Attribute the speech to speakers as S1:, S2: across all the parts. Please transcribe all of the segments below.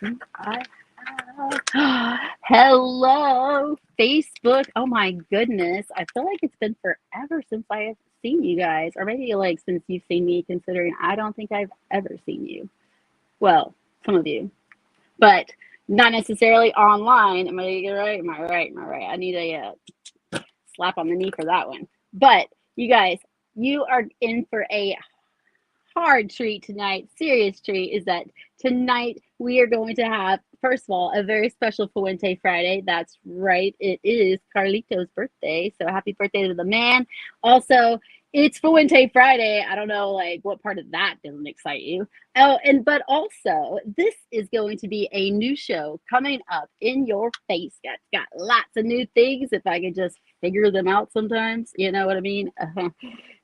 S1: who I have. Hello, Facebook. Oh my goodness. I feel like it's been forever since I have seen you guys, or maybe like since you've seen me, considering I don't think I've ever seen you. Well, some of you, but not necessarily online. Am I right? Am I right? Am I right? I need a slap on the knee for that one. But you guys, you are in for a hard treat tonight, serious treat, is that tonight we are going to have, first of all, a very special Fuente Friday. That's right, it is Carlito's birthday. So happy birthday to the man. Also, it's Fuente Friday. I don't know, like, what part of that doesn't excite you. Oh, and but also, this is going to be a new show coming up in your face. Got lots of new things. If I could just figure them out sometimes, you know what I mean?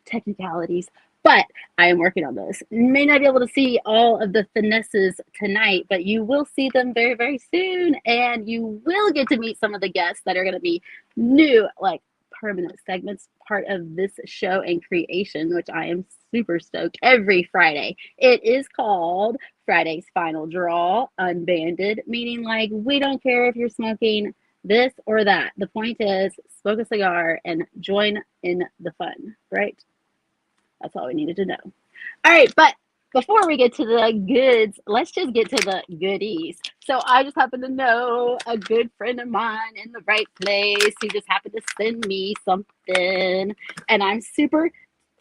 S1: Technicalities. But I am working on those. May not be able to see all of the finesses tonight, but you will see them very, very soon. And you will get to meet some of the guests that are going to be new, like permanent segments, part of this show and creation, which I am super stoked every Friday. It is called Friday's Final Draw, Unbanded, meaning like we don't care if you're smoking this or that. The point is, smoke a cigar and join in the fun, right? That's all we needed to know. All right, but before we get to the goods, let's just get to the goodies. So I just happen to know a good friend of mine in the right place. He just happened to send me something, and I'm super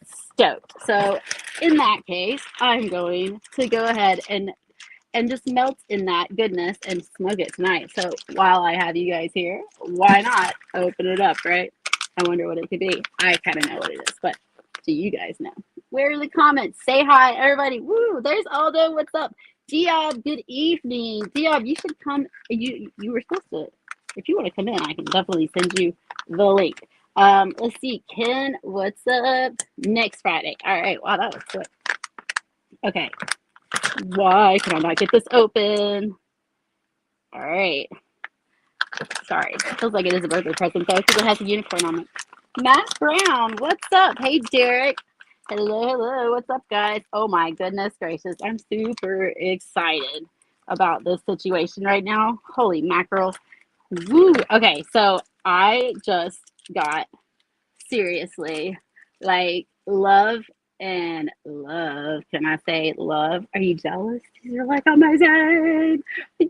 S1: stoked. So in that case, I'm going to go ahead and just melt in that goodness and smoke it tonight. So while I have you guys here, why not open it up, right? I wonder what it could be. I kind of know what it is, but do you guys know? Where are the comments? Say hi, everybody. Woo, there's Aldo. What's up? Diab, good evening. Diab, you should come. You were supposed to, if you want to come in, I can definitely send you the link. Let's see. Ken, what's up? Next Friday. All right. Wow, that was quick. Okay. Why can I not get this open? All right. Sorry. It feels like it is a birthday present, though, because it has a unicorn on it. Matt Brown, what's up? Hey, Derek. Hello, hello. What's up, guys? Oh, my goodness gracious. I'm super excited about this situation right now. Holy mackerel. Woo. Okay, so I just got, seriously, like, love and love. Can I say love? Are you jealous? You're like, amazing.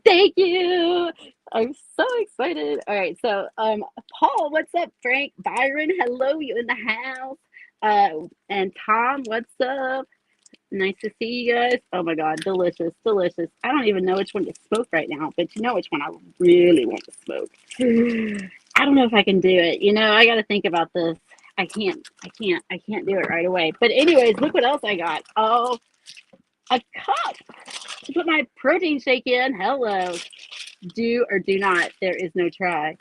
S1: Thank you. I'm so excited. All right, so Paul, what's up? Frank, Byron, hello, you in the house. And Tom, what's up? Nice to see you guys. Oh my God, delicious, delicious. I don't even know which one to smoke right now, but you know which one I really want to smoke. I don't know if I can do it. You know, I got to think about this. I can't do it right away. But anyways, look what else I got. Oh, a cup to put my protein shake in. Hello. Do or do not. There is no try.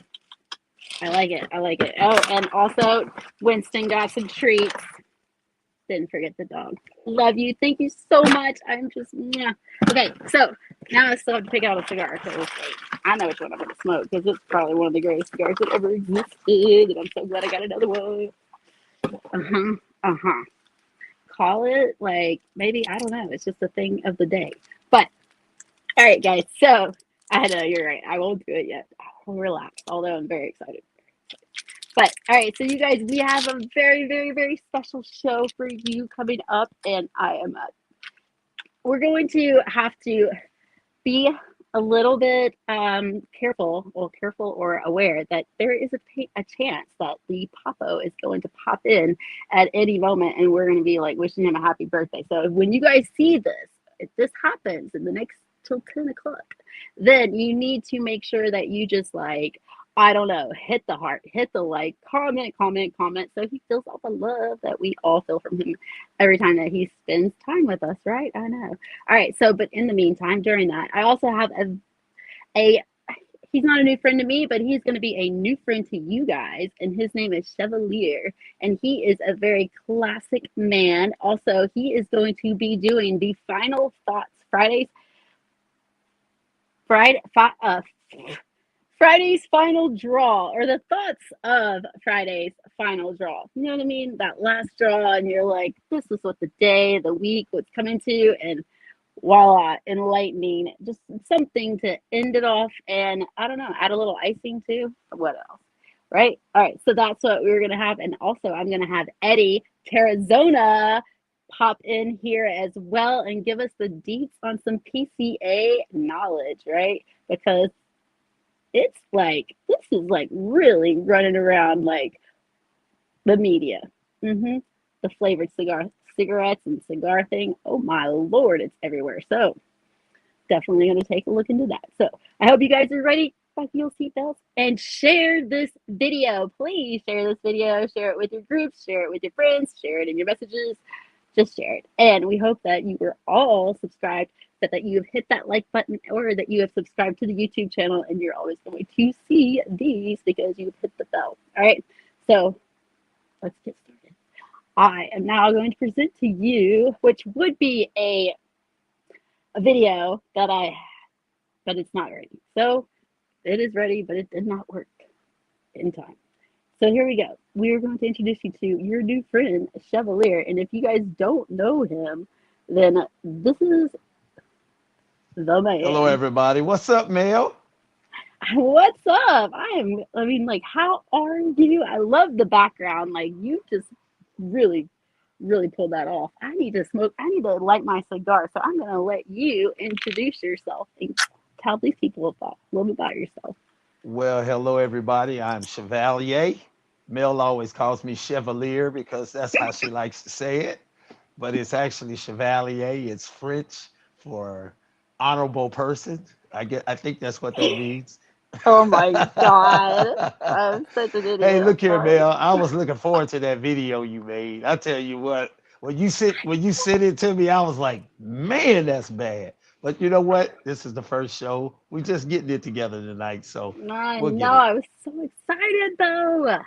S1: I like it. I like it. Oh, and also Winston got some treats. Didn't forget the dog. Love you. Thank you so much. I'm just, yeah. Okay, so now I still have to pick out a cigar. So I know which one I'm going to smoke because it's probably one of the greatest cigars that ever existed. And I'm so glad I got another one. Uh-huh. Call it like maybe, I don't know. It's just a thing of the day. But, all right, guys. So, I know you're right. I won't do it yet. I'll relax, although I'm very excited. But all right, so you guys, we have a very, very, very special show for you coming up, and we're going to have to be a little bit careful or aware that there is a chance that the Papo is going to pop in at any moment, and we're going to be like wishing him a happy birthday. So when you guys see this, if this happens in the next till 10 o'clock, then you need to make sure that you just like, I don't know, hit the heart, hit the like, comment, so he feels all the love that we all feel from him every time that he spends time with us, right? I know. All right, so but in the meantime, during that, I also have a he's not a new friend to me, but he's going to be a new friend to you guys, and his name is Chevalier, and he is a very classic man. Also, he is going to be doing the Final Thoughts Friday, Friday's final draw, or the thoughts of Friday's final draw. You know what I mean? That last draw, and you're like, this is what the day, the week, what's coming to, and Voila, enlightening. Just something to end it off, and I don't know, add a little icing too. What else? Right? All right, so that's what we were gonna have, and also I'm gonna have Eddie Tarazona pop in here as well and give us the deets on some PCA knowledge, right? Because it's like this is like really running around like the media. hmm The flavored cigarettes and cigar thing. Oh my lord, it's everywhere. So definitely going to take a look into that. So I hope you guys are ready. Buckle your seatbelts and share this video. Please share this video. Share it with your groups. Share it with your friends. Share it in your messages. Just share it. And we hope that you are all subscribed, that you have hit that like button, or that you have subscribed to the YouTube channel, and you're always going to see these because you've hit the bell. All right. So let's get started. I am now going to present to you, which would be a video that but it's not ready. So it is ready, but it did not work in time. So here we go. We are going to introduce you to your new friend, Chevalier. And if you guys don't know him, then this is the
S2: Hello,
S1: man.
S2: everybody. What's up, Mel?
S1: What's up? I mean, like, how are you? I love the background. Like, you just really, really pulled that off. I need to smoke, I need to light my cigar. So I'm going to let you introduce yourself and tell these people about, a little bit about yourself.
S2: Well, hello, everybody. I'm Chevalier. Mel always calls me Chevalier because that's how she likes to say it, but it's actually Chevalier. It's French for honorable person. I think that's what that means.
S1: Oh my God. I'm such an
S2: Hey,
S1: idiot. I'm
S2: look here,
S1: sorry.
S2: Mel. I was looking forward to that video you made. I tell you what, when you sent it to me, I was like, man, that's bad. But you know what? This is the first show. We just getting it together tonight, so
S1: I
S2: we'll
S1: know.
S2: get it.
S1: I was so excited though.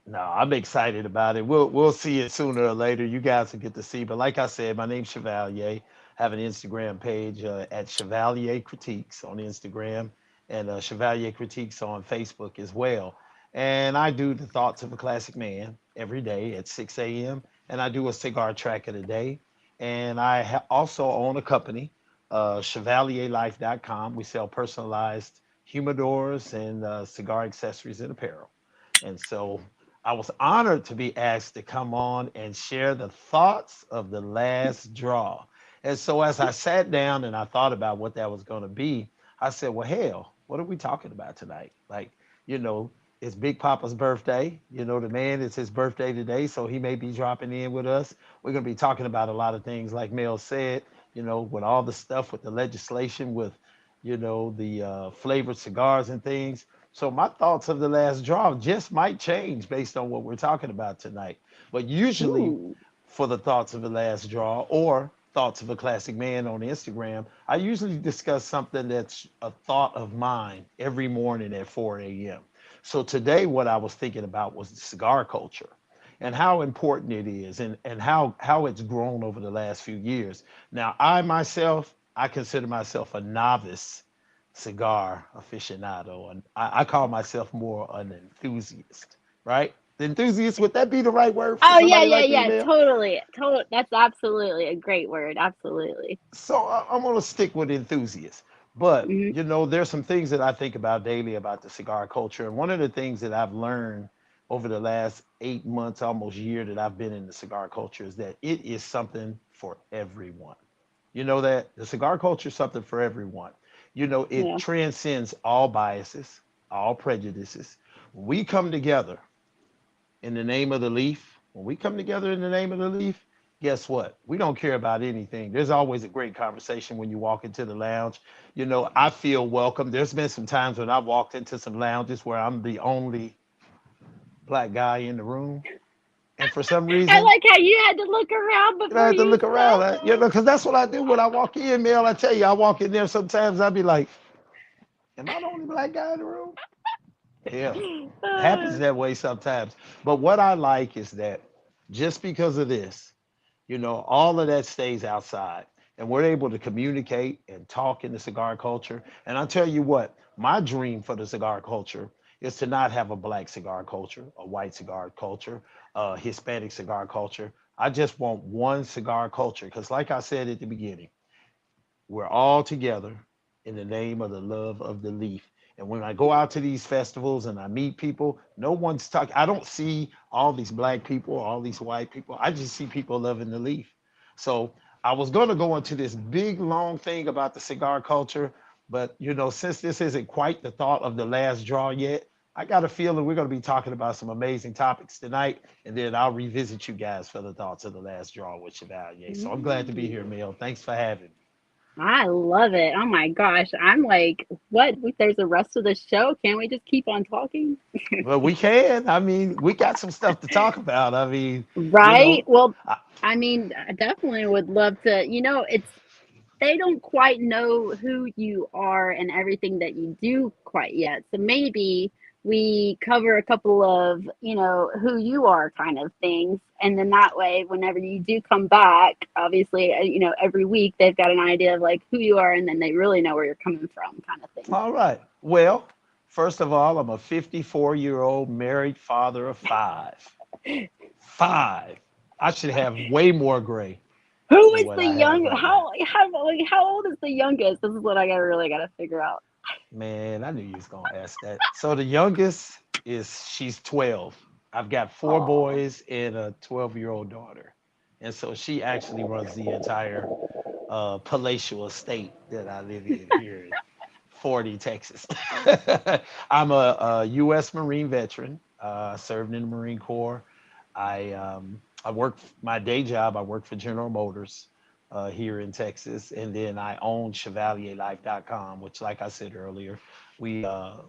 S2: No, I'm excited about it. We'll see it sooner or later. You guys will get to see. But like I said, my name's Chevalier. I have an Instagram page at Chevalier Critiques on Instagram and Chevalier Critiques on Facebook as well. And I do the thoughts of a classic man every day at 6 a.m. And I do a cigar track of the day. And I also own a company, ChevalierLife.com. We sell personalized humidors and cigar accessories and apparel. And so I was honored to be asked to come on and share the thoughts of the last draw. And so as I sat down and I thought about what that was going to be, I said, well, hell, what are we talking about tonight? Like, you know, it's Big Papa's birthday. You know, the man, it's his birthday today, so he may be dropping in with us. We're going to be talking about a lot of things, like Mel said, you know, with all the stuff with the legislation, with, you know, the flavored cigars and things. So my thoughts of the last draw just might change based on what we're talking about tonight. But usually
S1: Ooh.
S2: for the thoughts of the last draw or thoughts of a classic man on Instagram, I usually discuss something that's a thought of mine every morning at 4 a.m. So today what I was thinking about was the cigar culture and how important it is and how it's grown over the last few years. Now, I myself, I consider myself a novice cigar aficionado, and I call myself more an enthusiast, right? The enthusiast, would that be the right word for
S1: Oh yeah,
S2: somebody
S1: yeah,
S2: like me,
S1: yeah.
S2: Mel?
S1: Totally. Total. That's absolutely a great word. Absolutely.
S2: So I'm going to stick with enthusiast. But,
S1: hmm
S2: you know, there's some things that I think about daily about the cigar culture. And one of the things that I've learned over the last 8 months, almost year that I've been in the cigar culture is that it is something for everyone. You know that the cigar culture is something for everyone. You know, it
S1: Yeah.
S2: transcends all biases, all prejudices. When we come together in the name of the leaf, when we come together in the name of the leaf, guess what? We don't care about anything. There's always a great conversation when you walk into the lounge. You know, I feel welcome. There's been some times when I've walked into some lounges where I'm the only black guy in the room. And for some
S1: I
S2: reason,
S1: like how you had to look around
S2: you know, I
S1: before
S2: have to
S1: you
S2: look around. You
S1: said
S2: know, because that's what I do when I walk in, Mel. I tell you, I walk in there sometimes, I'll be like, am I the only black guy in the room? Yeah,
S1: that.
S2: it happens that way sometimes. But what I like is that just because of this, you know, all of that stays outside. And we're able to communicate and talk in the cigar culture. And I tell you what, my dream for the cigar culture is to not have a black cigar culture, a white cigar culture, a Hispanic cigar culture. I just want one cigar culture. Because, like I said at the beginning, we're all together in the name of the love of the leaf. And when I go out to these festivals and I meet people, no one's talking. I don't see all these black people, all these white people. I just see people loving the leaf. So I was going to go into this big long thing about the cigar culture, but since this isn't quite the thought of the last draw yet, I got a feeling we're going to be talking about some amazing topics tonight, and then I'll revisit you guys for the thoughts of the last draw with Chevalier. So I'm glad to be here,
S1: Mm.
S2: Mel. Thanks for having me.
S1: I love it. Oh my gosh. I'm like, what? There's the rest of the show. Can't we just keep on talking?
S2: Well, we can. I mean, we got some stuff to talk about. I mean, you
S1: Right?
S2: know,
S1: Well,
S2: I,
S1: I mean, I definitely would love to. It's they don't quite know who you are and everything that you do quite yet. So maybe we cover a couple of, who you are kind of things. And then that way, whenever you do come back, obviously, every week they've got an idea of like who you are and then they really know where you're coming from kind of thing.
S2: all right. Well, first of all, I'm a 54-year-old married father of five. Five. I should have way more gray
S1: Who
S2: than
S1: is
S2: what
S1: the
S2: I have
S1: young?
S2: right now.
S1: How old is the youngest? This is what I really got to figure out.
S2: Man, I knew you was gonna ask that. So the youngest she's 12. I've got four
S1: Oh,
S2: boys and a 12-year-old daughter. And so she actually runs the entire palatial estate that I live in here in 40, Texas. I'm a U.S. Marine veteran. Served in the Marine Corps. I work my day job. I work for General Motors here in Texas, and then I own ChevalierLife.com, which, like I said earlier, we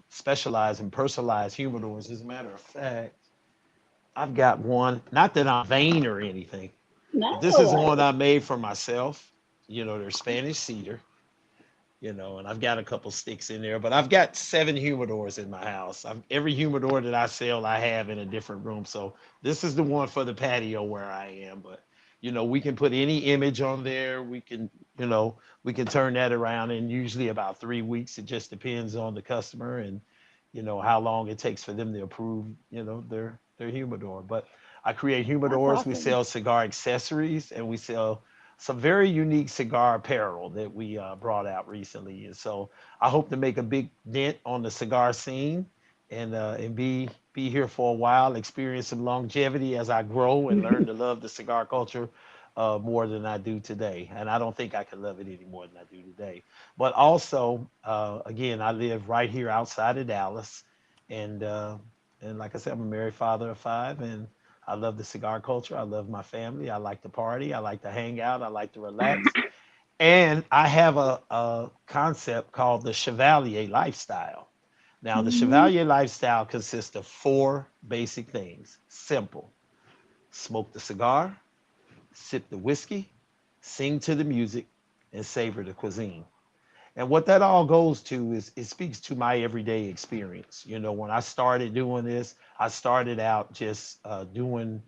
S2: specialize in personalized humidors. As a matter of fact, I've got one. Not that I'm vain or anything, but this is one
S1: no.
S2: I made for myself. They're Spanish cedar, and I've got a couple sticks in there, but I've got 7 humidors in my house. Every humidor that I sell, I have in a different room. So this is the one for the patio where I am. But we can put any image on there. You know, we can turn that around in usually about 3 weeks. It just depends on the customer and how long it takes for them to approve, their humidor. But I create
S1: That's
S2: humidors. We
S1: awesome.
S2: sell cigar accessories, and we sell some very unique cigar apparel that we brought out recently. And so I hope to make a big dent on the cigar scene and be here for a while, experience some longevity as I grow and learn to love the cigar culture more than I do today. And I don't think I can love it any more than I do today. But also, again, I live right here outside of Dallas, and uh, and like I said, I'm a married father of five, and I love the cigar culture. I love my family. I like to party. I like to hang out. I like to relax. And I have a concept called the Chevalier Lifestyle. Now, the
S1: Mhm.
S2: Chevalier Lifestyle consists of four basic things. Simple: smoke the cigar, sip the whiskey, sing to the music, and savor the cuisine. And what that all goes to is it speaks to my everyday experience. When I started doing this, I started out just doing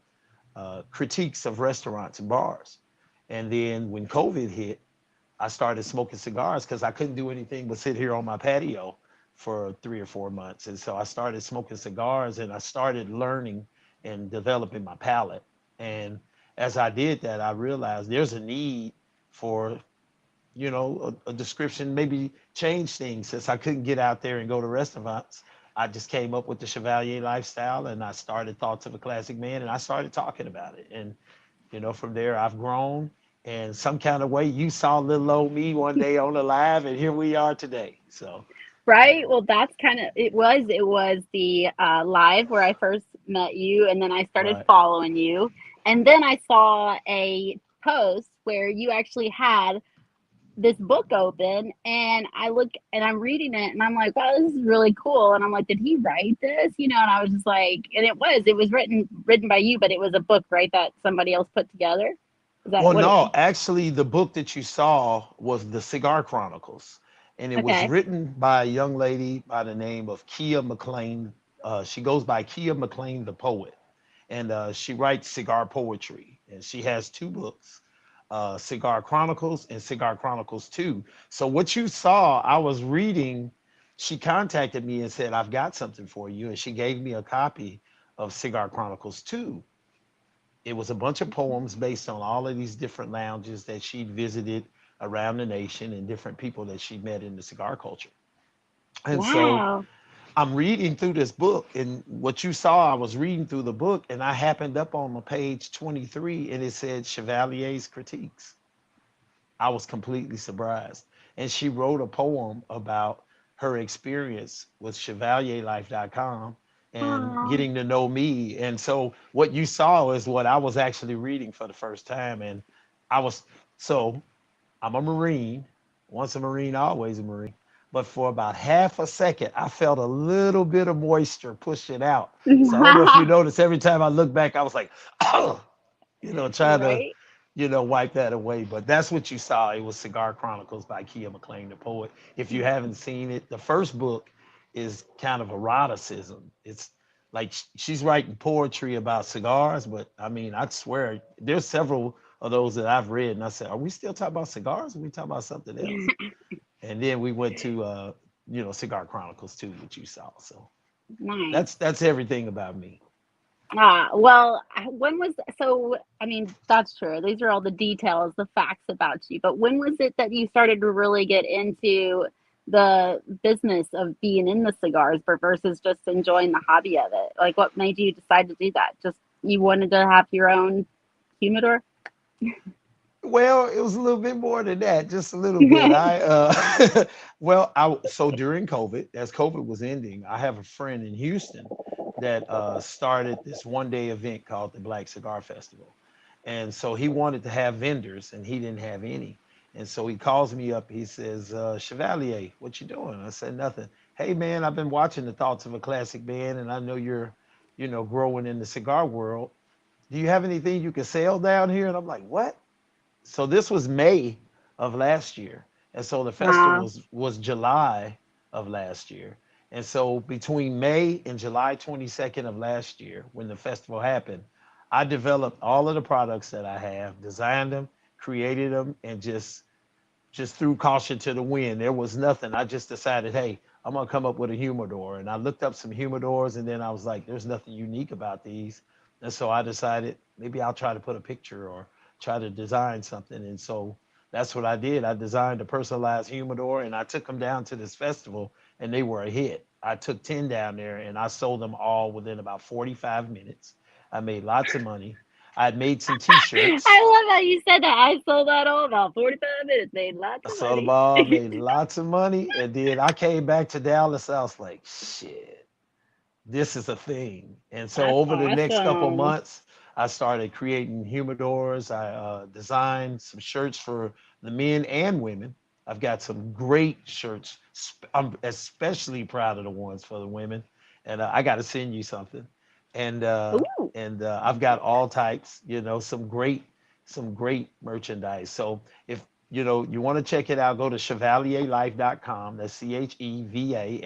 S2: critiques of restaurants and bars. And then when COVID hit, I started smoking cigars because I couldn't do anything but sit here on my patio for 3 or 4 months. And so I started smoking cigars and I started learning and developing my palate. And as I did that, I realized there's a need for, a description, maybe change things since I couldn't get out there and go to restaurants. I just came up with the Chevalier lifestyle and I started Thoughts of a Classic Man and I started talking about it. And from there, I've grown. And some kind of way, you saw little old me one day on the live, and here we are today. So, yeah,
S1: Right? Well, that's kind of it was the live where I first met you and then I started
S2: right.
S1: following you. And then I saw a post where you actually had this book open and I look and I'm reading it and I'm like, wow, this is really cool. And I'm like, did he write this? And I was just like, and it was written by you, but it was a book, right? That somebody else put together. Is that
S2: Well,
S1: what it
S2: no, actually, the book that you saw was the Cigar Chronicles, and it was
S1: okay.
S2: written by a young lady by the name of Kia McLean. She goes by Kia McLean, the poet, and she writes cigar poetry, and she has two books, Cigar Chronicles and Cigar Chronicles 2. So what you saw, I was reading. She contacted me and said, "I've got something for you," and she gave me a copy of Cigar Chronicles 2. It was a bunch of poems based on all of these different lounges that she'd visited around the nation and different people that she met in the cigar culture. And so
S1: Wow.
S2: I'm reading through this book, and what you saw, I was reading through the book, and I happened up on the page 23, and it said Chevalier's Critiques. I was completely surprised. And she wrote a poem about her experience with chevalierlife.com and
S1: Oh.
S2: getting to know me. And so what you saw is what I was actually reading for the first time. And I was, so I'm a Marine. Once a Marine, always a Marine. But for about half a second, I felt a little bit of moisture pushing out. So I don't know if you noticed, every time I look back, I was like, oh, trying to,
S1: Right?
S2: wipe that away. But that's what you saw. It was Cigar Chronicles by Kia McLean, the poet. If you haven't seen it, the first book is kind of eroticism. It's like she's writing poetry about cigars, but I mean, I swear there's several of those that I've read, and I said, "Are we still talking about cigars? Or are we talking about something else?" And then we went to, Cigar Chronicles too, which you saw. So
S1: Nice.
S2: that's everything about me.
S1: Well, when was so? I mean, that's true. These are all the details, the facts about you. But when was it that you started to really get into the business of being in the cigars versus just enjoying the hobby of it? Like, what made you decide to do that? Just you wanted to have your own humidor?
S2: Well, it was a little bit more than that, just a little bit. So during COVID, as COVID was ending, I have a friend in Houston that started this one day event called the Black Cigar Festival. And so he wanted to have vendors and he didn't have any. And so he calls me up. He says, Chevalier, what you doing? I said, nothing. Hey, man, I've been watching the Thoughts of a Classic Band and I know you're, growing in the cigar world. Do you have anything you can sell down here? And I'm like, what? So this was May of last year, and so the festival
S1: Wow.
S2: was July of last year. And so between May and July 22nd of last year, when the festival happened, I developed all of the products that I have, designed them, created them, and just threw caution to the wind. There was nothing. I just decided, hey, I'm gonna come up with a humidor, and I looked up some humidors, and then I was like, there's nothing unique about these, and so I decided maybe I'll try to put a picture or try to design something, and so that's what I did. I designed a personalized humidor, and I took them down to this festival, and they were a hit. I took 10 down there, and I sold them all within about 45 minutes. I made lots of money. I had made some T-shirts.
S1: I love how you said that. I sold that all about 45 minutes, made lots
S2: I
S1: of
S2: sold them
S1: money.
S2: all, made lots of money, and then I came back to Dallas. I was like, shit, this is a thing. And so
S1: That's
S2: over the next couple
S1: awesome.
S2: months, I started creating humidors. I designed some shirts for the men and women. I've got some great shirts. I'm especially proud of the ones for the women, and I got to send you something. And
S1: Ooh.
S2: I've got all types. Some great merchandise. So if you want to check it out, go to chevalierlife.com. That's Chevalier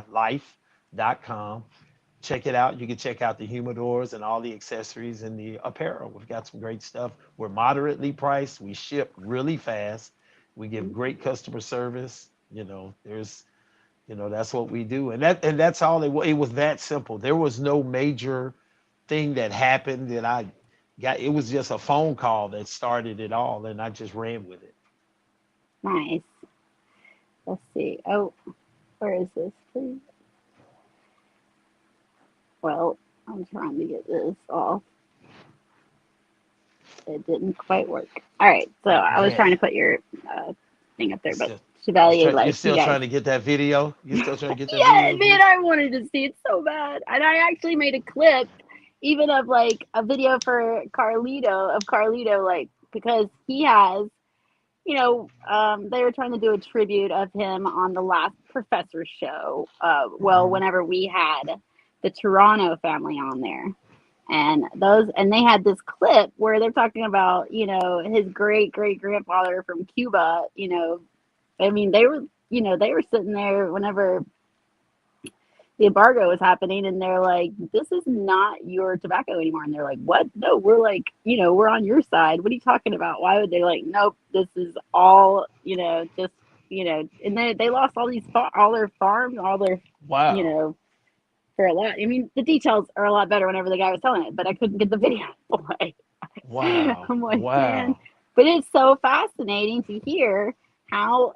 S2: life.com. Check it out. You can check out the humidors and all the accessories and the apparel. We've got some great stuff. We're moderately priced. We ship really fast. We give great customer service. That's what we do. And that's all it was that simple. There was no major thing that happened that I got. It was just a phone call that started it all, and I just ran with it.
S1: Nice. Let's see. Oh, where is this, please? Well, I'm trying to get this off. It didn't quite work. All right, so
S2: Oh
S1: I was trying
S2: man,
S1: to put your thing up there,
S2: you
S1: but
S2: still
S1: Chevalier
S2: you're
S1: Life, you
S2: still
S1: guys.
S2: trying to get that video. You're still trying to get that
S1: Yeah,
S2: video,
S1: man,
S2: Juice.
S1: I wanted to see it so bad, and I actually made a clip, even of like a video for Carlito, like because he has, they were trying to do a tribute of him on the last Professor show. Well,
S2: Hmm.
S1: whenever we had the Toronto family on there, and they had this clip where they're talking about, his great great grandfather from Cuba. I mean, they were sitting there whenever the embargo was happening, and they're like, this is not your tobacco anymore. And they're like, what? No, we're like, we're on your side. What are you talking about? Why would they? Like, nope, this is all, just, and they lost all all their farms, all their, you
S2: Wow.
S1: know for a lot. I mean, the details are a lot better whenever the guy was telling it, but I couldn't get the video away.
S2: Wow.
S1: I'm like, man,
S2: Wow.
S1: But it's so fascinating to hear how,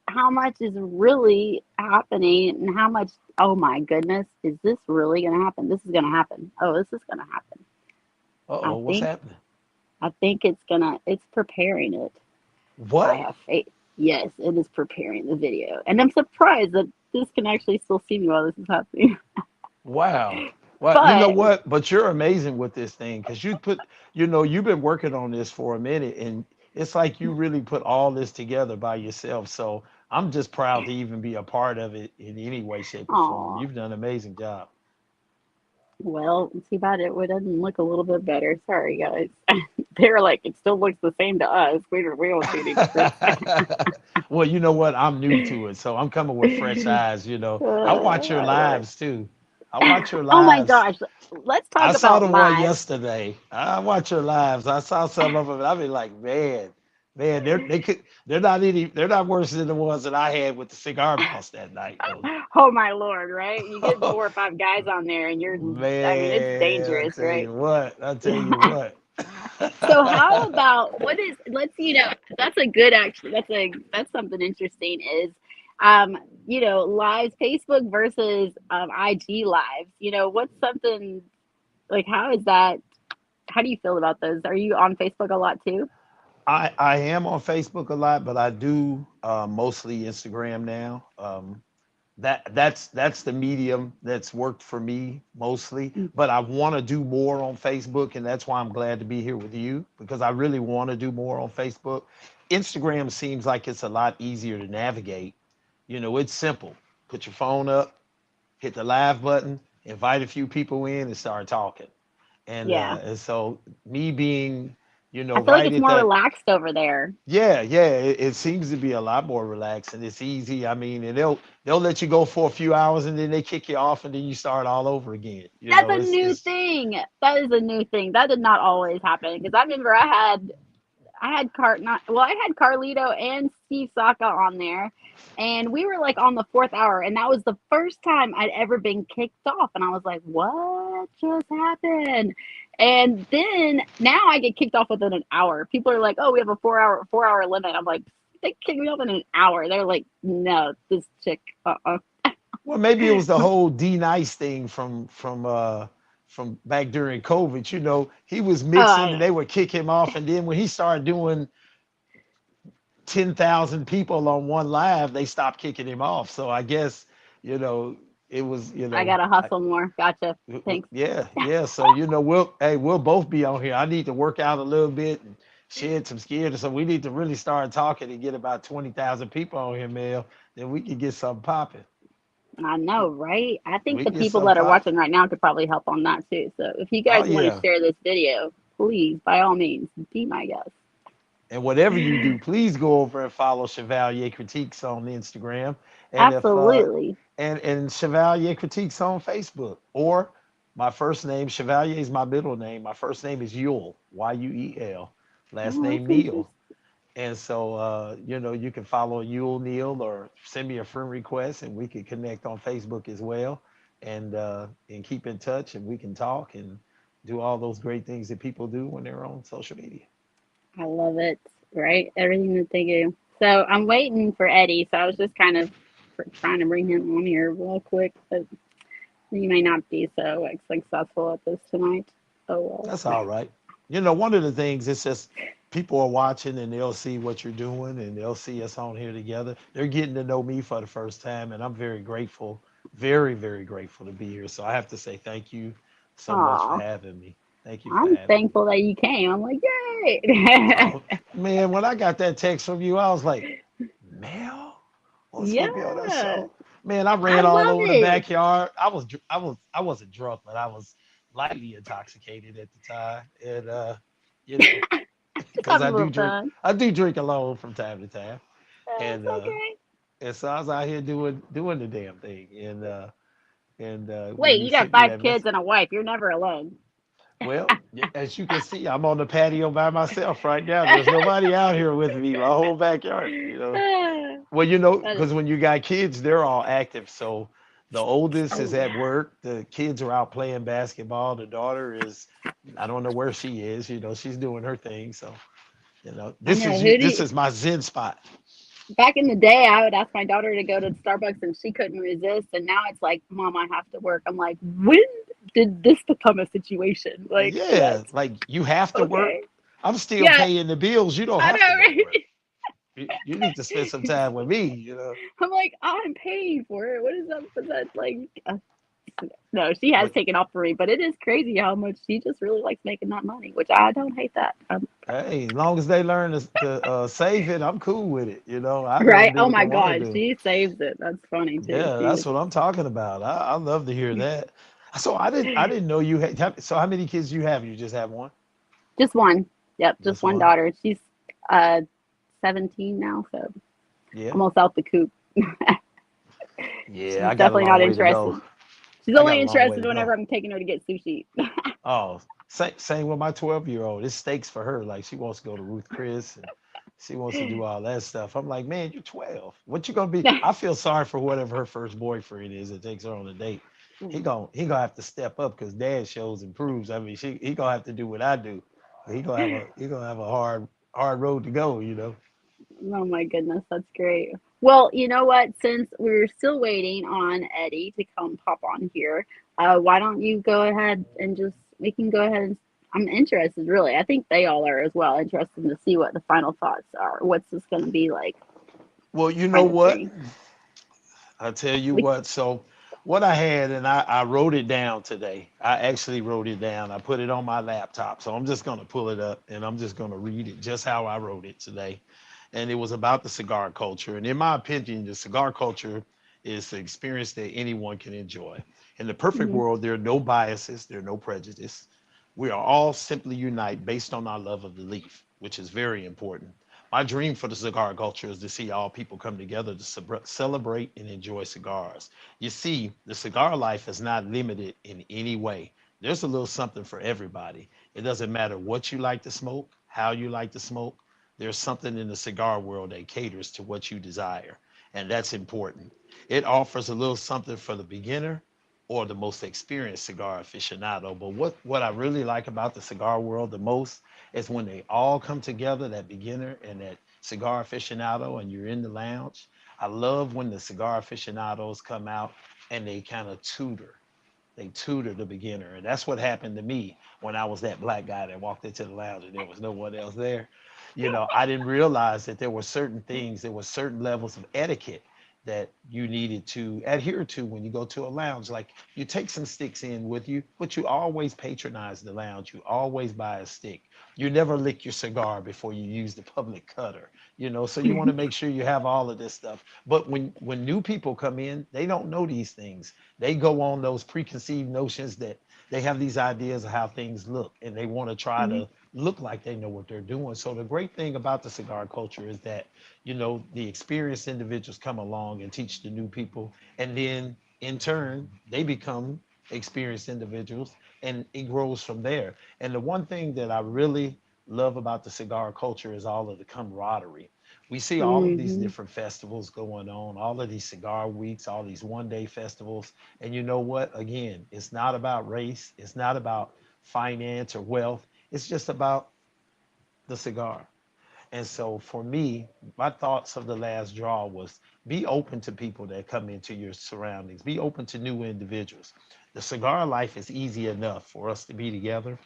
S1: how much is really happening and how much, oh my goodness, is this really going to happen? This is going to happen. Oh, this is going to happen. I
S2: Uh-oh, what's
S1: think,
S2: happening?
S1: I think it's preparing it. I
S2: What?
S1: have faith. Yes, it is preparing the video. And I'm surprised that this can actually still see me while this is happening.
S2: Wow. Well, you know
S1: But
S2: what? But you're amazing with this thing because you've been working on this for a minute and it's like you really put all this together by yourself. So I'm just proud to even be a part of it in any way, shape, or form.
S1: oh,
S2: You've done an amazing job.
S1: well, too bad it doesn't look a little bit better. Sorry, guys. They're like, it still looks the same to us. We don't see any difference.
S2: Well, you know what? I'm new to it, so I'm coming with fresh eyes. I watch your
S1: My lord.
S2: lives too. I watch your
S1: Oh my
S2: lives.
S1: gosh. Let's
S2: I
S1: talk
S2: saw
S1: about
S2: the one
S1: live.
S2: yesterday. I watch your lives. I saw some of them, and I be like, man, they're not worse than the ones that I had with the cigar boss that night, though.
S1: Oh my lord, right? You get 4 or 5 guys on there and I mean, it's
S2: Man,
S1: dangerous, right?
S2: I tell you what.
S1: So how about let's that's a good actually that's something interesting is lives Facebook versus IG lives. What's something like how do you feel about those? Are you on Facebook a lot too?
S2: I am on Facebook a lot, but I do mostly Instagram now. That's the medium that's worked for me mostly.
S1: Mm.
S2: But I want to do more on Facebook, and that's why I'm glad to be here with you because I really want to do more on Facebook. Instagram seems like it's a lot easier to navigate. It's simple. Put your phone up, hit the live button, invite a few people in, and start talking.
S1: Yeah.
S2: And so me being,
S1: I feel like
S2: right
S1: it's
S2: at
S1: more
S2: that.
S1: relaxed over there.
S2: Yeah. It seems to be a lot more relaxed and it's easy. I mean, and they'll let you go for a few hours and then they kick you off and then you start all over again.
S1: That's a new
S2: It's
S1: thing. That is a new thing. That did not always happen because I remember I had I had Carlito and Steve Saka on there, and we were like on the 4th hour, and that was the first time I'd ever been kicked off, and I was like, "What just happened?" And then now I get kicked off within an hour. People are like, "Oh, we have a 4 hour limit." I'm like, "They kicked me off in an hour." They're like, "No, this chick,
S2: well, maybe it was the whole D Nice thing from back during COVID. He was mixing and
S1: I
S2: they would kick him off, and then when he started doing 10,000 people on one live, they stopped kicking him off. So I guess you know it was
S1: I gotta hustle more." Gotcha. Thanks.
S2: yeah. So we'll both be on here. I need to work out a little bit and shed some skin. So we need to really start talking and get about 20,000 people on here, Mel. Then we can get something popping.
S1: I know, right? I think
S2: We
S1: the
S2: can get
S1: people
S2: something
S1: that are
S2: popping.
S1: watching right now could probably help on that too. So if you
S2: Oh
S1: guys want to
S2: yeah.
S1: share this video, please, by all means, be my guest.
S2: And whatever you do, please go over and follow Chevalier Critiques on Instagram. And if
S1: Absolutely.
S2: and Chevalier Critiques on Facebook. Or my first name, Chevalier is my middle name. My first name is Yule, Yuel. Last
S1: Oh,
S2: name
S1: that's
S2: Neil.
S1: interesting.
S2: And so, you can follow Yule Neil or send me a friend request and we can connect on Facebook as well and keep in touch and we can talk and do all those great things that people do when they're on social media.
S1: I love it. Right? Everything that they do. So I'm waiting for Eddie. So I was just kind of trying to bring him on here real quick, but he may not be so successful at this tonight. Oh
S2: That's
S1: well.
S2: all right. One of the things it's just people are watching and they'll see what you're doing and they'll see us on here together. They're getting to know me for the first time, and I'm very grateful, very, very grateful to be here. So I have to say thank you so much for
S1: Aw.
S2: having me. Thank you for
S1: I'm
S2: having me.
S1: thankful that you came. I'm like, yay.
S2: Oh man, when I got that text from you, I was like, Mel wants me to be on that
S1: Yeah.
S2: show. Man, I
S1: I
S2: ran all
S1: love
S2: over the
S1: it.
S2: backyard. I wasn't drunk, but I was lightly intoxicated at the time, and you know,
S1: Just
S2: because
S1: having a little fun.
S2: I do drink alone from time to time,
S1: It's
S2: and
S1: okay.
S2: so I was out here doing the damn thing, and when
S1: Wait,
S2: you
S1: you got
S2: sent me
S1: 5
S2: that
S1: kids
S2: message,
S1: and a wife. You're never alone.
S2: well, as you can see, I'm on the patio by myself right now. There's nobody out here with me. My whole backyard. Well,
S1: That is
S2: because when you got kids, they're all active. So the oldest is
S1: oh
S2: at
S1: yeah.
S2: work. The kids are out playing basketball. The daughter is, I don't know where she is. She's doing her thing. So
S1: I
S2: This
S1: know.
S2: is
S1: Who do
S2: this
S1: you,
S2: is my Zen spot.
S1: back in the day, I would ask my daughter to go to Starbucks and she couldn't resist. And now it's like, Mom, I have to work. I'm like, when did this become a situation? Like, what?
S2: Yeah, like you have to work.
S1: Okay.
S2: I'm still
S1: Yeah,
S2: paying the bills. You don't
S1: I
S2: have to
S1: know,
S2: go to
S1: right?
S2: work. You need to spend some time with me.
S1: I'm like, I'm paying for it. What is up with that? Like, no, she has
S2: But
S1: taken off for me, but it is crazy how much she just really likes making that money, which I don't hate that.
S2: hey, as long as they learn to save it, I'm cool with it. I let them
S1: Right?
S2: do
S1: Oh
S2: what they
S1: my
S2: want to
S1: God,
S2: do.
S1: she saves it. That's funny too.
S2: Yeah,
S1: She
S2: that's what I'm talking about. I love to hear that. So I
S1: is
S2: didn't know you had. So how many kids you have? You just have one?
S1: just one. Yep, just
S2: Just
S1: one
S2: one?
S1: daughter. She's uh 17 now, so
S2: Yeah.
S1: almost out the coop.
S2: Yeah,
S1: She's
S2: I got a
S1: definitely
S2: long
S1: not
S2: way to go.
S1: interested. She's
S2: I got
S1: only
S2: a long way
S1: interested
S2: to
S1: whenever
S2: go.
S1: I'm taking her to get sushi.
S2: Oh, same with my 12-year-old. It's steaks for her. Like she wants to go to Ruth Chris and she wants to do all that stuff. I'm like, man, you're 12. What you gonna be? I feel sorry for whatever her first boyfriend is that takes her on a date. He gonna have to step up because dad shows and proves. I mean, he gonna have to do what I do. He gonna have a hard road to go.
S1: Oh my goodness, that's great. Well, you know what? Since we're still waiting on Eddie to come pop on here, why don't you go ahead and just we can go ahead and I'm interested really. I think they all are as well, interested to see what the final thoughts are. What's this going to be like?
S2: Well, you know
S1: Kind of
S2: what?
S1: thing.
S2: I'll tell you
S1: We
S2: what. So, what I had, and I wrote it down today. I actually wrote it down. I put it on my laptop. So, I'm just going to pull it up and I'm just going to read it just how I wrote it today. And it was about the cigar culture. And in my opinion, the cigar culture is the experience that anyone can enjoy. In the perfect
S1: mhm.
S2: world, there are no biases, there are no prejudice. We are all simply unite based on our love of the leaf, which is very important. My dream for the cigar culture is to see all people come together to celebrate and enjoy cigars. You see, the cigar life is not limited in any way. There's a little something for everybody. It doesn't matter what you like to smoke, how you like to smoke. There's something in the cigar world that caters to what you desire, and that's important. It offers a little something for the beginner or the most experienced cigar aficionado. But what I really like about the cigar world the most is when they all come together, that beginner and that cigar aficionado, and you're in the lounge. I love when the cigar aficionados come out and they kind of tutor. They tutor the beginner. And that's what happened to me when I was that black guy that walked into the lounge and there was no one else there. I didn't realize that there were certain things, there were certain levels of etiquette that you needed to adhere to when you go to a lounge. Like you take some sticks in with you, but you always patronize the lounge. You always buy a stick. You never lick your cigar before you use the public cutter. So you want to make sure you have all of this stuff. But when new people come in, they don't know these things. They go on those preconceived notions that they have these ideas of how things look and they want to try
S1: Mhm.
S2: to look like they know what they're doing. So the great thing about the cigar culture is that the experienced individuals come along and teach the new people, and then in turn they become experienced individuals, and it grows from there. And the one thing that I really love about the cigar culture is all of the camaraderie. We see all of these
S1: Mhm.
S2: different festivals going on, all of these cigar weeks, all these one-day festivals. And you know what? Again, it's not about race, it's not about finance or wealth, it's just about the cigar. And so for me, my thoughts of the last draw was be open to people that come into your surroundings, be open to new individuals. The cigar life is easy enough for us to be together.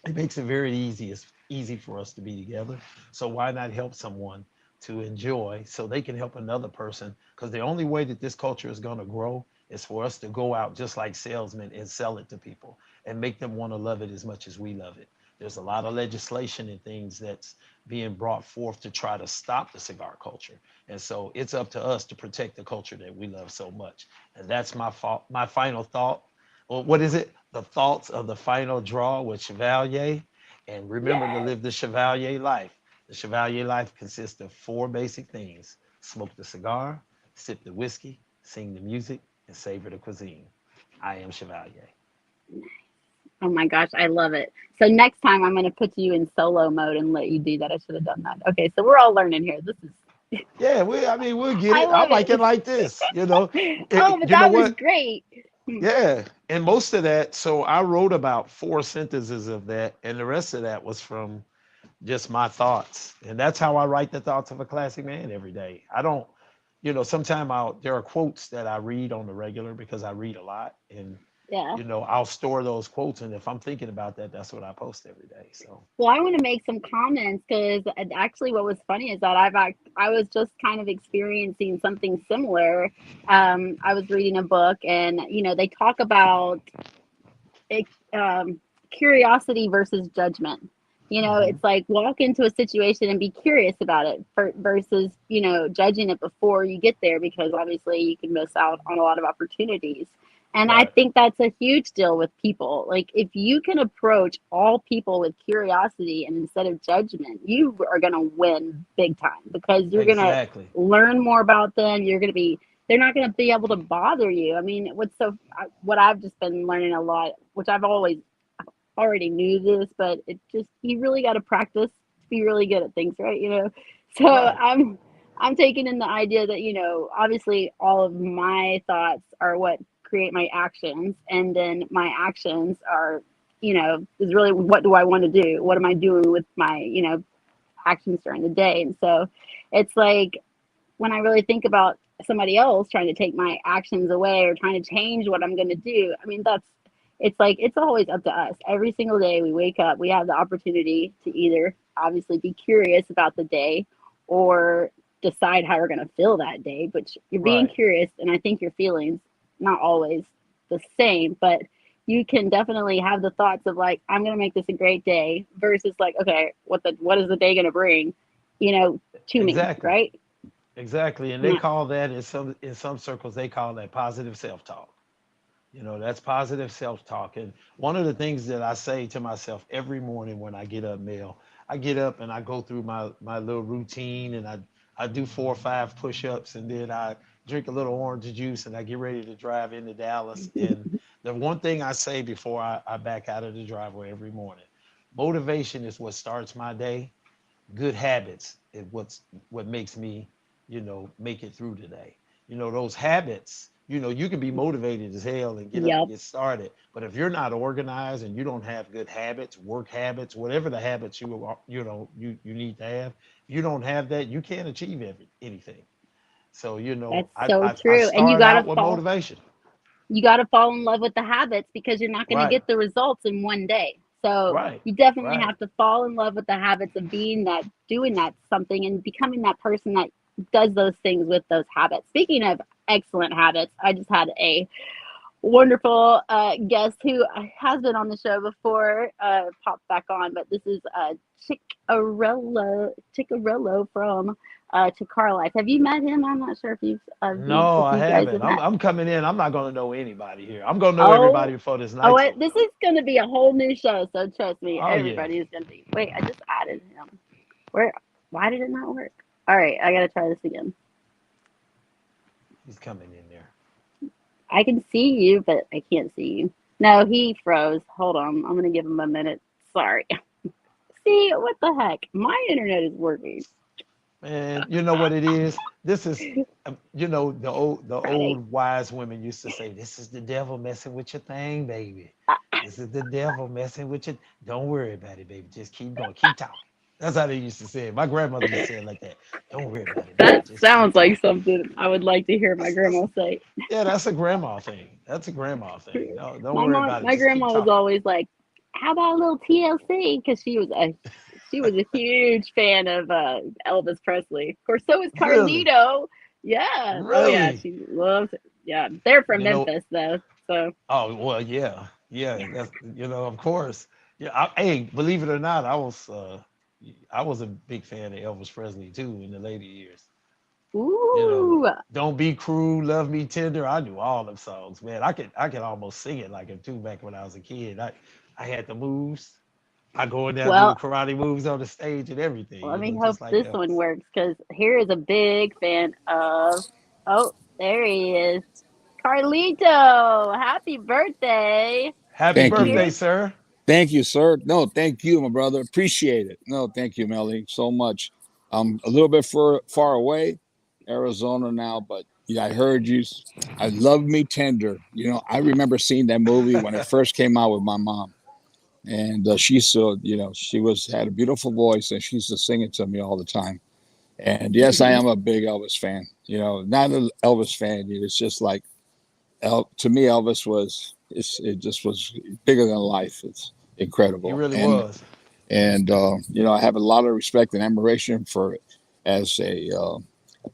S2: It makes it very easy for us to be together. So why not help someone to enjoy so they can help another person? Because the only way that this culture is going to grow is for us to go out just like salesmen and sell it to people and make them want to love it as much as we love it. There's a lot of legislation and things that's being brought forth to try to stop the cigar culture. And so it's up to us to protect the culture that we love so much. And that's my final thought. Well, what is it? The thoughts of the final draw with Chevalier. And remember to
S1: Yes.
S2: live the Chevalier life. The Chevalier life consists of four basic things: smoke the cigar, sip the whiskey, sing the music, and savor the cuisine. I am Chevalier.
S1: Oh my gosh, I love it. So next time I'm going to put you in solo mode and let you do that. I should have done that. Okay, so we're all learning here. This is
S2: Yeah, I mean, we'll get
S1: I
S2: it. I
S1: love
S2: like it
S1: it.
S2: like this.
S1: Oh, but
S2: You know
S1: that was
S2: what?
S1: great. Hmm.
S2: Yeah, and most of that. So I wrote about four sentences of that, and the rest of that was from just my thoughts. And that's how I write the thoughts of a classic man every day. I don't, sometimes there are quotes that I read on the regular because I read a lot. And,
S1: Yeah.
S2: I'll store those quotes. And if I'm thinking about that, that's what I post every day. So,
S1: Well, I want to make some comments because actually, what was funny is that I was just kind of experiencing something similar. I was reading a book, and they talk about it, curiosity versus judgment.
S2: mhm,
S1: It's like walk into a situation and be curious about it versus judging it before you get there, because obviously you can miss out on a lot of opportunities. And I
S2: right.
S1: think that's a huge deal with people. Like, if you can approach all people with curiosity and instead of judgment, you are going to win big time, because you're going to
S2: Exactly.
S1: learn more about them. They're not going to be able to bother you. I mean, what I've just been learning a lot, which I've already knew this, but it just, you really got to practice to be really good at things, right? So
S2: Right.
S1: I'm taking in the idea that obviously all of my thoughts are what create my actions, and then my actions are is really, what do I want to do? What am I doing with my actions during the day? And so it's like, when I really think about somebody else trying to take my actions away or trying to change what I'm going to do, I mean, it's like, it's always up to us. Every single day we wake up, we have the opportunity to either obviously be curious about the day or decide how we're going to feel that day. But you're being
S2: Right.
S1: curious, and I think your feelings, not always the same, but you can definitely have the thoughts of like, I'm going to make this a great day, versus like, okay, what is the day going to bring, to me,
S2: Exactly.
S1: right?
S2: Exactly. And they call that in some circles, they call that positive self-talk. That's positive self-talk. And one of the things that I say to myself every morning when I get up, Mel, I get up and I go through my little routine, and I do 4 or 5 push-ups, and then I drink a little orange juice, and I get ready to drive into Dallas. And the one thing I say before I back out of the driveway every morning, motivation is what starts my day. Good habits is what makes me, make it through today. Those habits, you can be motivated as hell and get up and
S1: Yep,
S2: get started. But if you're not organized and you don't have good habits, work habits, whatever the habits you need to have, if you don't have that, you can't achieve anything. So,
S1: that's
S2: I,
S1: so
S2: I
S1: true. And
S2: start out with motivation.
S1: you got to fall in love with the habits, because you're not going to
S2: Right,
S1: get the results in one day. So
S2: right,
S1: you definitely
S2: right.
S1: have to fall in love with the habits of doing that something, and becoming that person that does those things with those habits. Speaking of excellent habits, I just had a wonderful guest who has been on the show before, popped back on, but this is Chicarello from Cigar Life. Have you met him? I'm not sure
S2: No,
S1: if
S2: I
S1: you guys
S2: haven't.
S1: have
S2: I'm,
S1: met.
S2: I'm coming in. I'm not going to know anybody here. I'm going to know everybody
S1: Oh,
S2: before this night's over,
S1: this
S2: though.
S1: is going to be a whole new show, so trust me,
S2: Oh, yeah.
S1: everybody is going to be. Wait, I just added him. Where? Why did it not work? All right, I got to try this again.
S2: He's coming in there.
S1: I can see you, but I can't see you. No, he froze. Hold on. I'm going to give him a minute. Sorry. See, what the heck? My internet is working.
S2: And you know what it is? This is,
S1: Friday.
S2: the old wise women used to say, "This is the devil messing with your thing, baby. This is the devil messing with you. Don't worry about it, baby. Just keep going, keep talking." That's how they used to say it. My grandmother used to say it like that. Don't worry about it, baby.
S1: That
S2: Just keep
S1: sounds like
S2: talking.
S1: something I would like to hear my
S2: That's
S1: grandma say.
S2: yeah, that's a grandma thing. That's a grandma thing. No, don't worry about it.
S1: My
S2: Just keep
S1: grandma was
S2: talking.
S1: always like, "How about a little TLC?" Because she was a huge fan of Elvis Presley. Of course, so is
S2: Really,
S1: Carlito. Yeah. Oh yeah,
S2: really.
S1: she loves it. Yeah, they're from
S2: You know,
S1: Memphis though, so.
S2: Oh well, yeah, yeah. That's of course. Yeah. Hey, believe it or not, I was a big fan of Elvis Presley too in the later years. You know,
S1: Ooh.
S2: "Don't Be Cruel, Love Me Tender." I knew all them songs, man. I could almost sing it like him too back when I was a kid. I had the moves. I go in there doing
S1: Well,
S2: karate moves on the stage and everything.
S1: let me hope
S2: Just like
S1: this one
S2: Elvis.
S1: works, because here is a big fan of. Oh, there he is, Carlito. Happy birthday!
S2: Happy
S1: Can
S3: Thank
S1: you
S3: you.
S1: hear
S2: birthday,
S1: us?
S2: sir.
S3: Thank you, sir. No, thank you, my brother. Appreciate it. No, thank you, Melly, so much. I'm a little bit far away, Arizona now, but yeah, I heard you. I love me tender. I remember seeing that movie when it first came out with my mom. And she still, she had a beautiful voice, and she used to sing it to me all the time. And yes, I am a big Elvis fan. Not an Elvis fan. It's just like, to me, Elvis it just was bigger than life. It's
S2: He
S3: incredible.
S2: really
S3: And
S2: was.
S3: I have a lot of respect and admiration for as a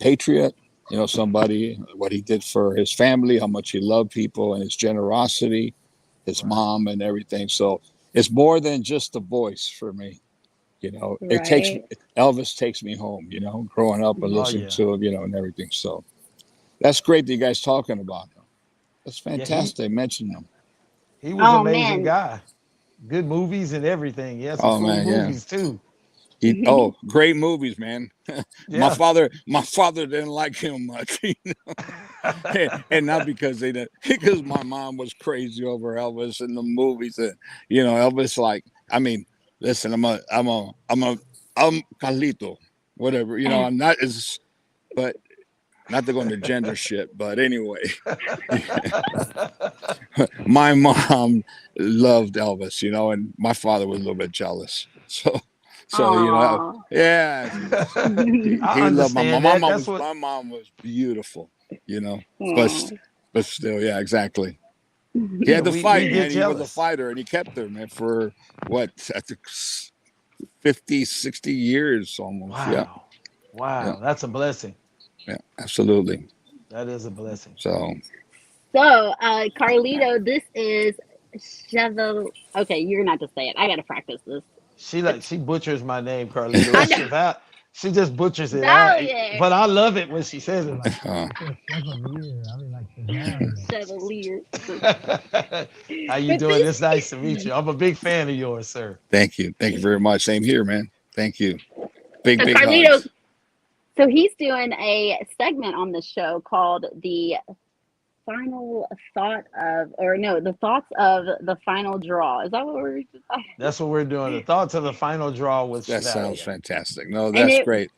S3: patriot. Somebody, what he did for his family, how much he loved people, and his generosity, his
S2: Right.
S3: mom, and everything. So it's more than just a voice for me.
S1: Right.
S3: Elvis takes me home. Growing up and
S2: Oh
S3: listening
S2: yeah.
S3: to him, and everything. So that's great that you guys talking about him. That's
S2: Yeah, he
S3: fantastic. Mention them.
S2: he was an
S1: Oh
S2: amazing
S1: man.
S2: guy. Good movies and everything. He had some
S3: Oh
S2: cool
S3: man, yeah.
S2: movies too.
S3: Great movies, man. my
S2: Yeah.
S3: father, my father didn't like him much, and not because they didn't, because my mom was crazy over Elvis and the movies, and Elvis. Like, I mean, listen, I'm Carlito, whatever. I'm not as, but not to go into gender shit, but anyway, my mom loved Elvis, and my father was a little bit jealous. So
S1: Aw.
S3: yeah,
S2: I
S3: he loved my mom.
S2: understand that. That's what.
S3: My mom was beautiful, you know, but
S1: Aw.
S3: but still, yeah, exactly. He
S2: Yeah,
S3: had to
S2: we
S3: fight,
S2: get
S3: man. He was a
S2: jealous.
S3: fighter, and he kept there, man, for what, I think 50, 60 years almost. Yeah,
S2: Wow.
S3: yeah,
S2: Wow. That's a blessing.
S3: yeah, absolutely.
S2: That is a blessing.
S3: So
S1: So, Carlito, this is Cheval. Okay, you're not to say it. I gotta practice this. It's
S2: She butchers my name, Carlito.
S1: I
S2: It's
S1: know.
S2: Cheval. She just butchers it.
S1: Chevalier.
S2: But I love it when she says it like
S3: uh,
S1: Chevalier.
S2: that. How you
S1: But
S2: doing?
S1: this,
S2: It's nice to meet you. I'm a big fan of yours, sir.
S3: thank you very much. Same here, man. Thank you. Big
S1: so
S3: big
S1: Carlito,
S3: hugs.
S1: so he's doing a segment on the show called the final thought of, or no, the thoughts of the final draw. Is that what we're?
S2: That's what we're doing. The thoughts of the final draw with
S3: That sounds
S2: Chevalier.
S3: fantastic. No,
S1: And
S3: that's
S1: it,
S3: great.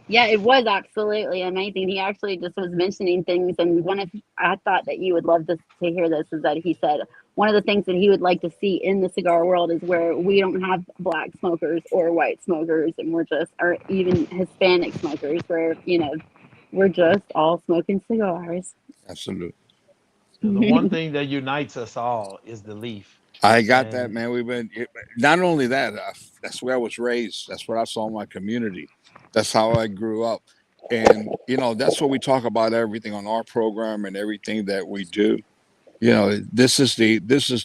S1: yeah, it was absolutely amazing. He actually just was mentioning things, and one of, I thought that you would love to hear this, is that he said one of the things that he would like to see in the cigar world is where we don't have black smokers or white smokers, and we're just, or even Hispanic smokers, where we're just all smoking cigars.
S3: Absolutely.
S2: The one thing that unites us all is the leaf.
S3: I got that,
S2: And
S3: man. Not only that, that's where I was raised. That's what I saw in my community. That's how I grew up. And, that's what we talk about everything on our program and everything that we do. This is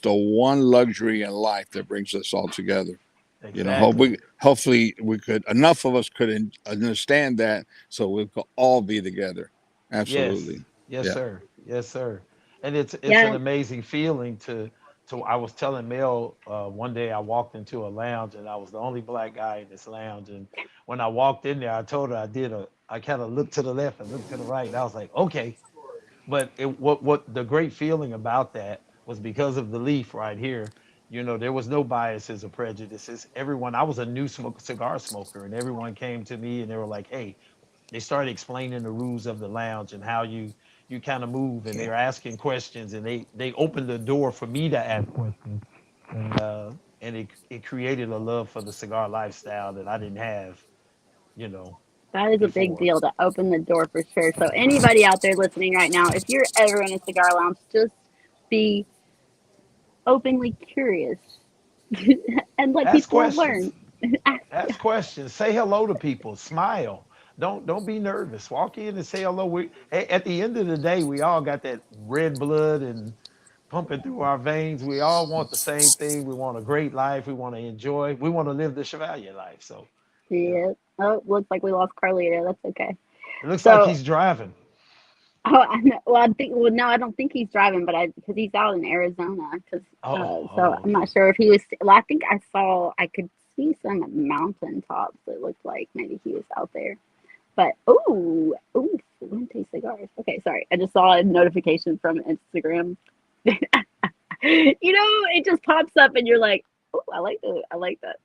S3: the one luxury in life that brings us all together.
S2: exactly.
S3: Hopefully enough of us could understand that so we could all be together.
S2: Yes.
S3: Absolutely.
S2: Yes,
S3: Yeah.
S2: sir. Yes, sir. And it's an
S1: Yeah.
S2: amazing feeling to I was telling Mel one day I walked into a lounge and I was the only black guy in this lounge. And when I walked in there, I told her I kind of looked to the left and looked to the right. And I was like, okay. But what the great feeling about that was because of the leaf right here. There was no biases or prejudices. Everyone, I was a new cigar smoker, and everyone came to me and they were like, "Hey," they started explaining the rules of the lounge and how you kind of move, and they were asking questions, and they opened the door for me to ask questions, and it created a love for the cigar lifestyle that I didn't have, you know,
S1: That is a big
S2: before.
S1: deal to open the door for sure. So anybody out there listening right now, if you're ever in a cigar lounge, just be openly curious and let
S2: Ask
S1: people
S2: questions.
S1: learn. Ask.
S2: Ask questions. Say hello to people. Smile. Don't be nervous. Walk in and say hello. At the end of the day, we all got that red blood and pumping through our veins. We all want the same thing. We want a great life. We want to enjoy. We want to live the Chevalier life. So, you know,
S1: Yeah. Oh, looks like we lost Carlito. That's okay.
S2: it looks like
S1: So,
S2: he's driving.
S1: oh, I know, well, I think, well, no, I don't think he's driving, but because he's out in Arizona. Because, so I'm not
S2: Okay.
S1: sure if he was. Well, I think I could see some mountain tops. It looked like maybe he was out there. But Fuente cigars. Okay, sorry. I just saw a notification from Instagram. It just pops up, and you're like, "Oh, I like that. I like that."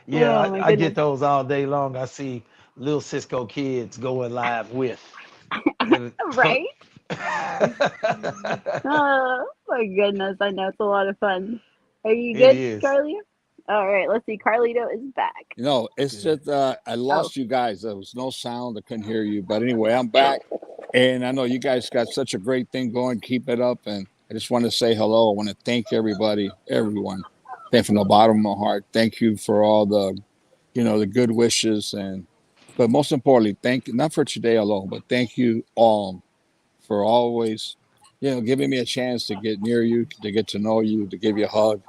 S2: Yeah,
S1: Oh my
S2: I get
S1: goodness!
S2: those all day long. I see little Cisco kids going live with. And
S1: Right? Oh my goodness! I know it's a lot of fun. Are you
S2: It
S1: good,
S2: is.
S1: Carlito? All right, let's see. Carlito is back.
S3: You know, it's
S2: Good.
S3: just I
S1: Oh,
S3: lost you guys. There was no sound. I couldn't hear you. But anyway, I'm back, and I know you guys got such a great thing going. Keep it up, and I just want to say hello. I want to thank everybody, everyone. Thank from the bottom of my heart. Thank you for all the, the good wishes, and but most importantly, thank you not for today alone, but thank you all for always, giving me a chance to get near you, to get to know you, to give you a hug,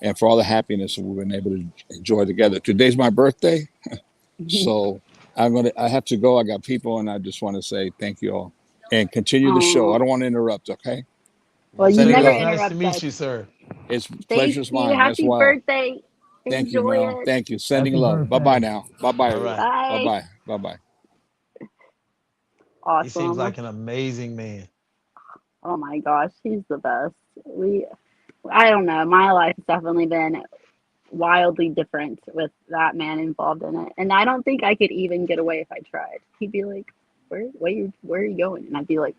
S3: and for all the happiness that we've been able to enjoy together. Today's my birthday, so I have to go. I got people, and I just want to say thank you all, and continue the show. I
S1: oh.
S3: don't want to interrupt. Okay,
S1: Well,
S2: Yes,
S1: you
S3: sending
S2: sir.
S1: never
S2: It's
S3: love.
S2: nice to
S1: interrupt
S2: meet
S1: us.
S2: you, sir.
S3: It's
S1: Thank
S3: pleasure's
S1: you.
S3: mine as
S1: Happy
S3: well.
S1: birthday.
S3: Thank you,
S1: Enjoy
S3: Mel.
S1: it.
S3: Thank you. Sending
S2: Happy
S3: love. Bye bye
S2: birthday.
S3: now. Bye bye,
S2: All right.
S3: everyone. Bye
S1: Bye.
S3: bye. Bye bye.
S2: He seems
S1: Awesome.
S2: like an amazing man.
S1: Oh my gosh, he's the best. I don't know. My life has definitely been wildly different with that man involved in it, and I don't think I could even get away if I tried. He'd be like, where are you going?" And I'd be like,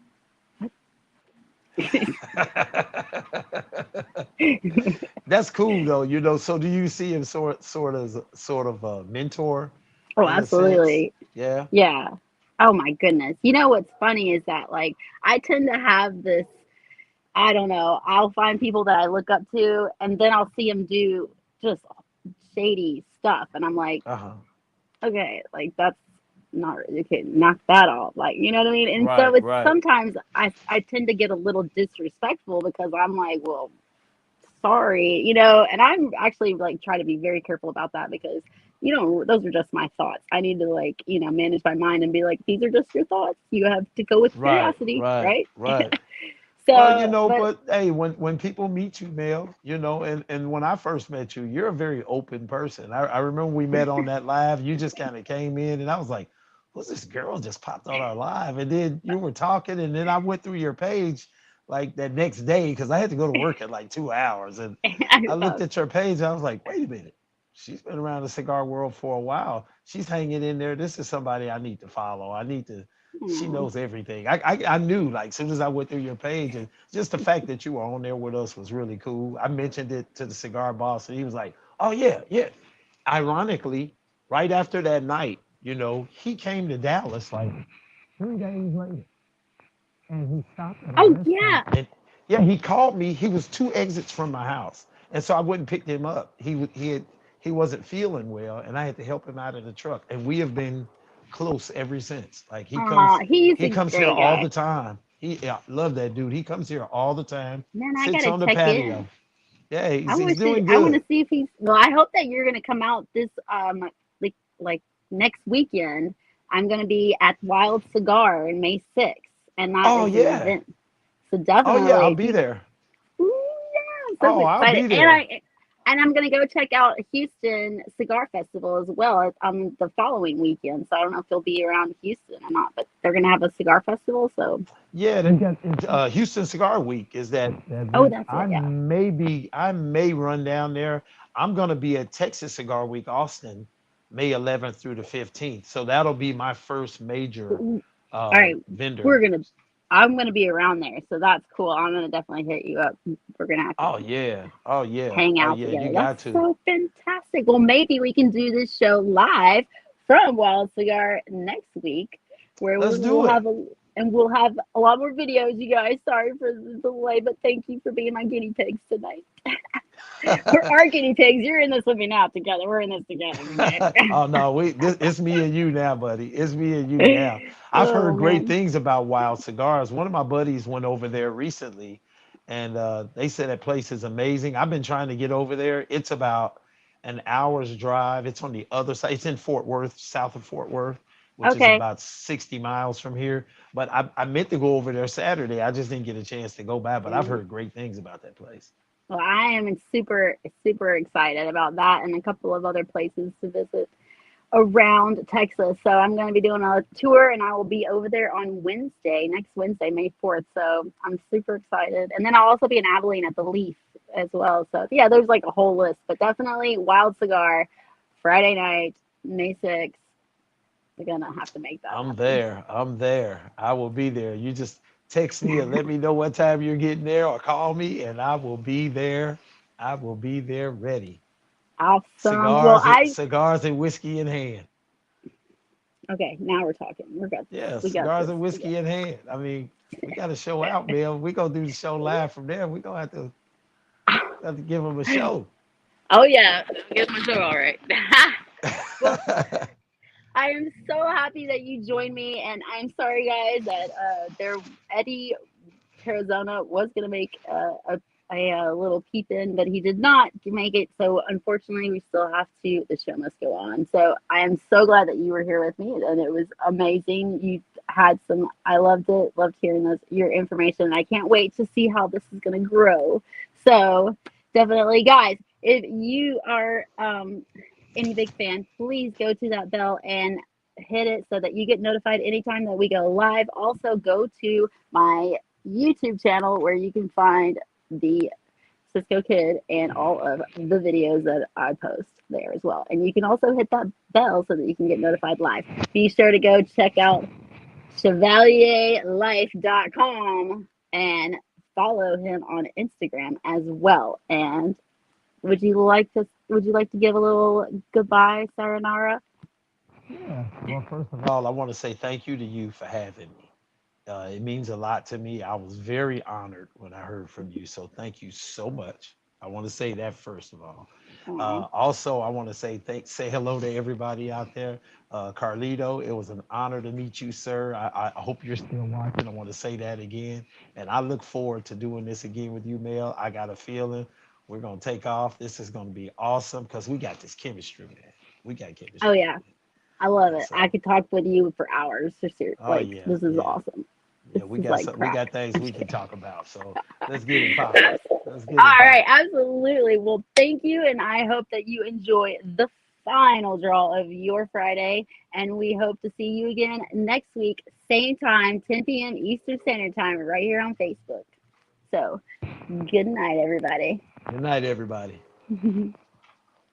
S2: That's cool though, So do you see him sort of a mentor
S1: "Oh,
S2: in a sense?
S1: absolutely,
S2: Yeah.
S1: yeah." Oh my goodness. You know what's funny is that like I tend to have this. I don't know. I'll find people that I look up to, and then I'll see them do just shady stuff, and I'm like,
S2: Uh-huh.
S1: okay, like that's not really okay. Knock that off, like you know what I mean. And so
S2: Right,
S1: it's
S2: right.
S1: sometimes I tend to get a little disrespectful because I'm like, well, sorry, and I'm actually like try to be very careful about that because those are just my thoughts. I need to like manage my mind and be like, these are just your thoughts. You have to go with
S2: Right,
S1: curiosity,
S2: right,
S1: right?
S2: right. Well,
S1: So, but
S2: but hey, when people meet you, Mel, and when I first met you, you're a very open person. I remember we met on that live. You just kind of came in, and I was like, "Who's this girl just popped on our live?" And then you were talking, and then I went through your page like that next day because I had to go to work at like 2 hours, and
S1: I
S2: I looked
S1: thought,
S2: at your page. And I was like, "Wait a minute." She's been around the cigar world for a while. She's hanging in there. This is somebody I need to follow. I need to She
S1: "Hmm,
S2: knows everything. I knew like as soon as I went through your page, and just the fact that you were on there with us was really cool. I mentioned it to the cigar boss, and he was like, "Oh yeah, yeah." Ironically, right after that night, he came to Dallas like 3 days later, and he stopped at a
S1: oh
S2: restaurant.
S1: yeah,
S2: And yeah, he called me. He was 2 exits from my house, and so I went and picked him up. He wasn't feeling well, and I had to help him out of the truck. And we have been close ever since. Like
S1: he's
S2: he
S1: a
S2: comes here
S1: great
S2: all the
S1: guy,
S2: time. Yeah, love that dude. He comes here all the time,
S1: man. I
S2: sits
S1: gotta
S2: on the
S1: check
S2: patio.
S1: in.
S2: Yeah,
S1: I
S2: he's
S1: want to see.
S2: doing
S1: I want
S2: good.
S1: to see if he's. Well, I hope that you're gonna come out this like next weekend. I'm gonna be at Wild Cigar in May 6th, and that
S2: Oh
S1: is an
S2: yeah.
S1: event. So
S2: Oh yeah,
S1: definitely,
S2: I'll
S1: if
S2: be
S1: you,
S2: there.
S1: ooh, yeah, I'm so
S2: Oh, I'll
S1: excited,
S2: be
S1: and
S2: there.
S1: I'm gonna go check out Houston Cigar Festival as well on the following weekend. So I don't know if you'll be around Houston or not, but they're gonna have a cigar festival. So
S2: Yeah, they got Houston Cigar Week is that
S1: oh,
S2: event.
S1: that's it. Yeah.
S2: I may run down there. I'm gonna be at Texas Cigar Week, Austin, May 11th through the 15th. So that'll be my first major
S1: All right, we're
S2: vendor.
S1: gonna. I'm gonna be around there, so that's cool. I'm gonna definitely hit you up. We're gonna have to
S2: Oh yeah. Oh yeah.
S1: hang
S2: Oh
S1: out
S2: yeah. You
S1: together. That's
S2: got to.
S1: so fantastic. Well, maybe we can do this show live from Wild Cigar next week, where we
S2: Let's
S1: will
S2: do it.
S1: have we'll have a lot more videos. You guys, sorry for the delay, but thank you for being my guinea pigs tonight. We're our guinea pigs. You're in this with me now together. We're in this together,
S2: Oh no, it's me and you now, buddy. It's me and you now.
S1: okay?
S2: I've
S1: Oh
S2: heard great
S1: man.
S2: things about Wild Cigars. One of my buddies went over there recently, and they said that place is amazing. I've been trying to get over there. It's about an hour's drive. It's on the other side. It's in Fort Worth, south of Fort Worth, which is
S1: Okay.
S2: about 60 miles from here. But I meant to go over there Saturday. I just didn't get a chance to go by. But I've
S1: Yeah.
S2: heard great things about that place.
S1: Well, I am super, super excited about that and a couple of other places to visit around Texas. So I'm going to be doing a tour and I will be over there on Wednesday, next Wednesday, May 4th. So I'm super excited. And then I'll also be in Abilene at the Leaf as well. So yeah, there's like a whole list, but definitely Wild Cigar, Friday night, May 6th. We're going to have to make that
S2: I'm
S1: happen.
S2: there. I'm there. I will be there. You just text me and let me know what time you're getting there or call me and I will be there I will be there ready.
S1: Awesome. Well,
S2: Cigars and whiskey in hand.
S1: okay, now we're talking. We got this.
S2: Yeah,
S1: We got
S2: cigars
S1: this.
S2: and whiskey in hand. I mean, we got to show out, man. We gonna do the show live from there. We gonna have to give them a show.
S1: Oh yeah, give them a show. All right. Well, I am so happy that you joined me, and I'm sorry, guys, that Eddie Arizona was gonna make a little peep in, but he did not make it. So unfortunately, we still have to. The show must go on. So I am so glad that you were here with me, and it was amazing. You had some. I loved it. Loved hearing your information. I can't wait to see how this is gonna grow. So definitely, guys, if you are any big fan, please go to that bell and hit it so that you get notified anytime that we go live. Also, go to my YouTube channel where you can find the Cisco Kid and all of the videos that I post there as well. And you can also hit that bell so that you can get notified live. Be sure to go check out chevalierlife.com and follow him on Instagram as well. And would you like to give a little goodbye, Saranara?
S2: Yeah. Well, first of all, I want to say thank you to you for having me. It means a lot to me. I was very honored when I heard from you. So thank you so much. I want to say that first of all.
S1: Aw.
S2: Also, I want to say hello to everybody out there. Carlito, it was an honor to meet you, sir. I hope you're still watching. I want to say that again. And I look forward to doing this again with you, Mel. I got a feeling we're going to take off. This is going to be awesome because we got this chemistry, man. We got
S1: Oh
S2: chemistry.
S1: yeah, I love
S2: And
S1: it. I
S2: so,
S1: could talk with you for hours.
S2: oh,
S1: Like
S2: yeah,
S1: this is
S2: yeah.
S1: awesome.
S2: Yeah,
S1: This
S2: we
S1: is
S2: got
S1: like
S2: some, we
S1: crack.
S2: got things
S1: I'm
S2: we
S1: just
S2: can
S1: kidding.
S2: talk about. So let's get it popping. Let's get it
S1: All right,
S2: popping.
S1: absolutely. Well, thank you, and I hope that you enjoy the final draw of your Friday. And we hope to see you again next week, same time, 10 p.m. Eastern Standard Time, right here on Facebook. So, good night, everybody.
S2: Good night, everybody.